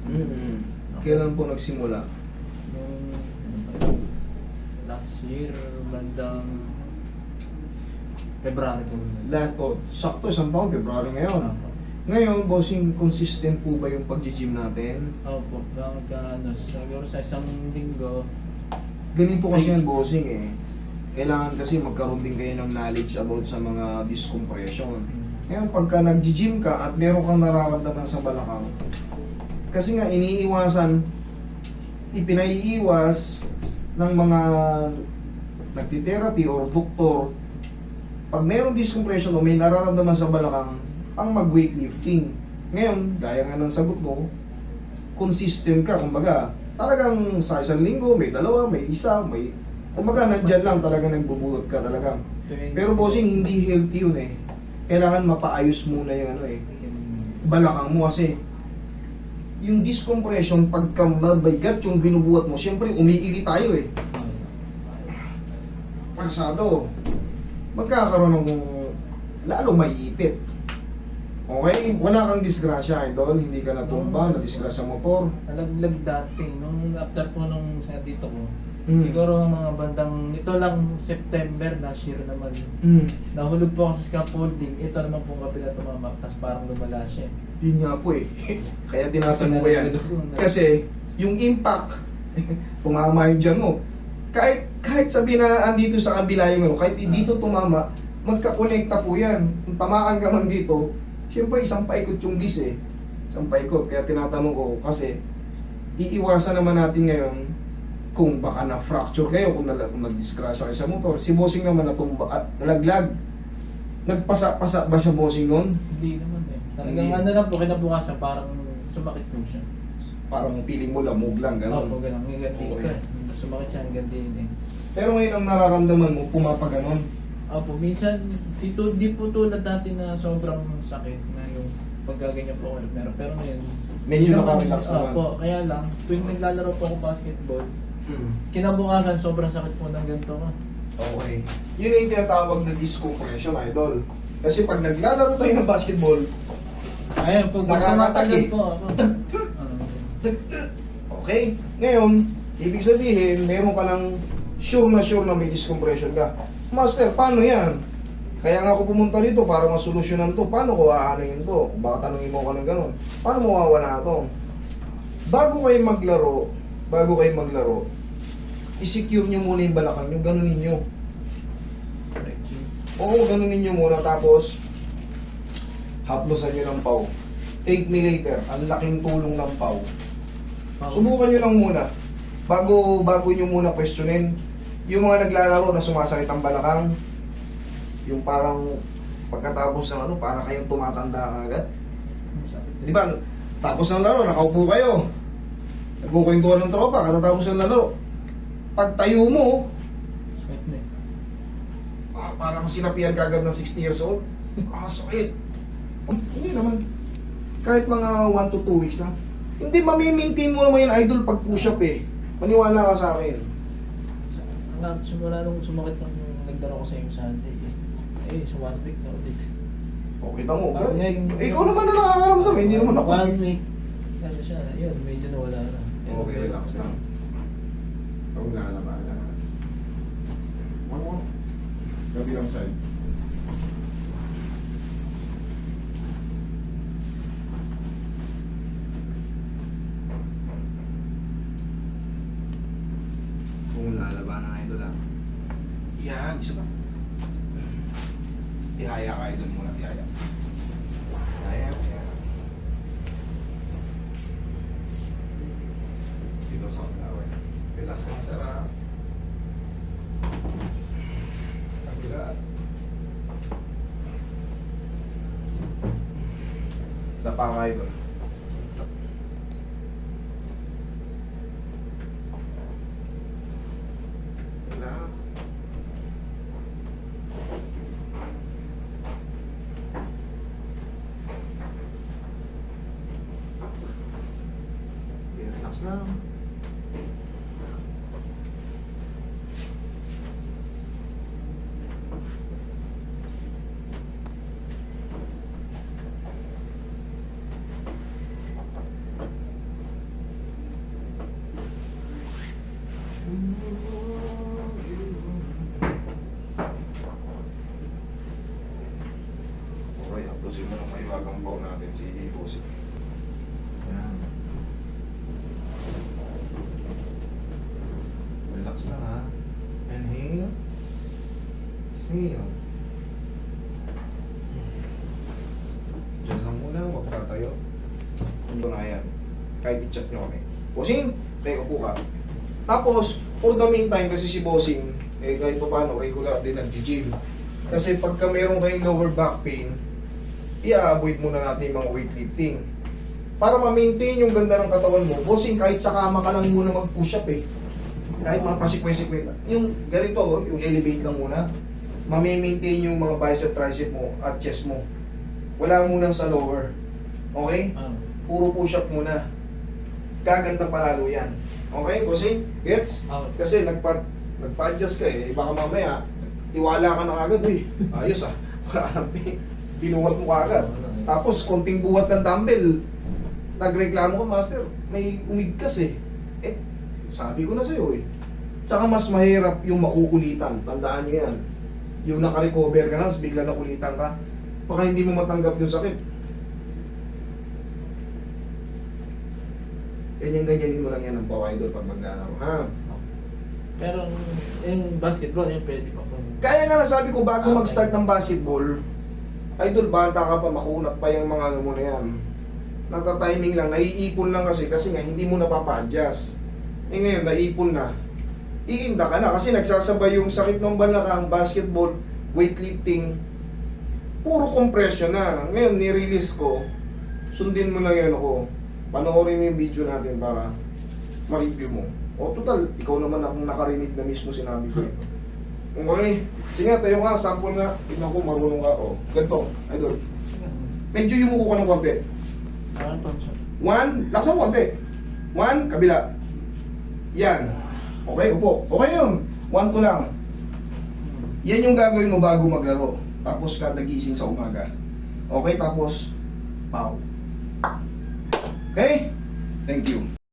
Mm-mm. Kailan po nagsimula? Nung last year, bandang February po. Sakto, isang taon, February ngayon. Opo. Ngayon, bossing, consistent po ba yung pag-gym natin? Opo, siguro sa isang linggo. Ganito kasi yan, bossing eh. Kailangan kasi magkaroon din kayo ng knowledge about sa mga disc compression. Ngayon, pagka nag-gym ka at meron kang nararamdaman sa balakang, kasi nga iniiwasan, ipinaiiwas ng mga nagtitherapy or doktor, pag meron disc compression o may nararamdaman sa balakang, ang mag-weightlifting. Ngayon, gaya nga ng sagot mo, consistent ka, kumbaga, talagang sa isang linggo, may dalawa, may isa, may... Kumbaga, nandyan lang talaga nagbubuhat ka talaga. Pero bossing, hindi healthy yun eh. Kailangan mapaayos muna yung ano eh. Balakang mo kasi. Yung disc compression, pagka mabigat yung binubuhat mo, syempre umiili tayo eh. Pagsado, magkakaroon ng lalo maiipit. Okay? Wala kang disgrasya, idol. Hindi ka natumba, na-disgrasya motor. Nalaglag dati, nung after po nung sa dito ko. Siguro mga bandang, ito lang September last year naman. Nahulog po ako sa scaffolding. Ito naman po kapila tumamak, tapos parang lumala siya. Yun nga po eh. Kaya tinatanong ko yan. Kasi, yung impact, tumama yung dyan mo. Kahit sabihin na andito sa kabila yung ano, kahit dito tumama, magkakonekta po yan. Kung tamaan ka man dito, siyempre isang paikot yung disc eh. Isang paikot. Kaya tinatanong ko, kasi iiwasan naman natin ngayon kung baka na-fracture kayo, kung nag-disgrasya kayo sa motor. Si bossing naman natumba at nalaglag. Nagpasa-pasa ba siya bossing nun? Hindi naman eh. Talagang ano lang po, kinabukasan parang sumakit po siya. Parang feeling mo lamog lang, gano'n. Opo, gano'n. Hanggang dito Okay. eh. Sumakit siya hanggang din eh. Pero ngayon ang nararamdaman mo, pumapaganon. Opo, minsan, di po tulad dati na sobrang sakit na yung pagkaganyan po ako meron. Pero ngayon, Medyo di naman- nakarelax naman. Opo, kaya lang, tuwing naglalaro po ako basketball, kinabukasan sobrang sakit po ng ganito ko. Okay. Yun yung tinatawag na disc compression, idol. Kasi pag naglalaro tayo ng basketball, Ayun, pag nakakatagi. tumatagal po ako. Okay? Ngayon, ibig sabihin, meron ka ng sure na may disc compression ka. Master, paano yan? Kaya nga ako pumunta dito para masolusyonan to. Paano ko aanuhin to? Baka tanungin mo ka ng ganun. Paano mo mawawala to? Bago kayo maglaro, i-secure nyo muna yung balakang nyo, ganunin nyo. Stretching. Oo, ganunin nyo muna, tapos haplosan nyo ng pau. Take me later, ang laking tulong ng pau. Subukan nyo lang muna. Bago nyo muna questionin, yung mga naglalaro na sumasakit ang balakang, yung parang pagkatapos ng ano, para kayong tumatanda agad. Di ba? Tapos ng laro, nakaupo kayo. Nagkukwentuhan ng tropa, katatapos ng laro. Pag tayo mo, Sakit na eh. parang sinapian ka agad ng 60 years old. Sakit. Hindi naman. Kahit mga 1 to 2 weeks na. Hindi, mamimaintain mo naman yung idol pag push-up eh. Maniwala ka sa akin. Simula nung sumakit ng nagdaro ko sa iyo Sunday eh. One week na ulit. O, kita mo. Parang ngayon- Ikaw naman na nakakaramdam eh. Hindi naman ako. 1 week. Ano siya, yun, medyo nawala na. Okay, relax lang. Huwag lalaban. One more. Kabilang side. Kung lalaban ng idol lang. Yan, isa pa. Ihaya ka idol muna, ihaya. Ihaya, ihaya. Dito sa flower. Relax lang, sarap. Kabila. Lapa ka idol. Relax. Relax lang. Sige, bossing. Yan. Relax lang ha. Inhale. Exhale. Diyan lang muna, huwag tatayo. Ito na yan. Kahit i-chat nyo kami. Bossing, tayo upo ka. Tapos, for the meantime, kasi si Bossing, kahit pa paano, regular din nag-gym. Kasi pagka meron kayong lower back pain, i-avoid muna natin yung mga weightlifting. Para ma-maintain yung ganda ng katawan mo, Bossing, kahit sa kama ka lang muna mag-push up eh. Kahit mga pasikwe-sikwe. Yung ganito, yung elevate lang muna, ma-maintain yung mga bicep, tricep mo at chest mo. Wala munang sa lower. Okay? Puro push up muna. Gaganda palalo yan. Okay, Bossing? Gets? Kasi nagpa-adjust ka eh. Baka mamaya, tiwala ka na agad eh. Ayos ah. Wala nang binuhat mo agad. Tapos, konting buhat ng dumbbell. Nagreklamo ka, master. May umigkas eh. Sabi ko na sa'yo eh. Tsaka mas mahirap yung mauulitan. Tandaan nyo yan. Yung nakarecover ka na, bigla nakulitan ka. Baka hindi mo matanggap yung sakit. Ganyan-ganyan mo lang yan ng pawa idol pag maglalaro, ha? Pero yung basketball, yung pwede pa po. Kaya nga nasabi ko bago mag-start ng basketball, idol, bata ka pa, makunat pa yung mga ano mo na yan. Nagta-timing lang, naiipon lang kasi nga hindi mo napapa-adjust. Ngayon, naipon na. Iinda ka na kasi nagsasabay yung sakit ng balakang, basketball, weightlifting, puro compression na. Ngayon, ni-release ko, sundin mo lang yan ako. Panoorin mo yung video natin para ma-review mo. O total, ikaw naman akong nakarinig na mismo sinabi ko. Okay, sige nga, tayo nga, sample nga. Tignan ko, marunong ka. O, ganito, idol. Medyo yumuko ka ng konti. One, laksan mo konti. One, kabila. Yan. Okay, upo. Okay na yun. 1, 2 lang. Yan yung gagawin mo bago maglaro. Tapos kada gising sa umaga. Okay, tapos, pow. Okay? Thank you.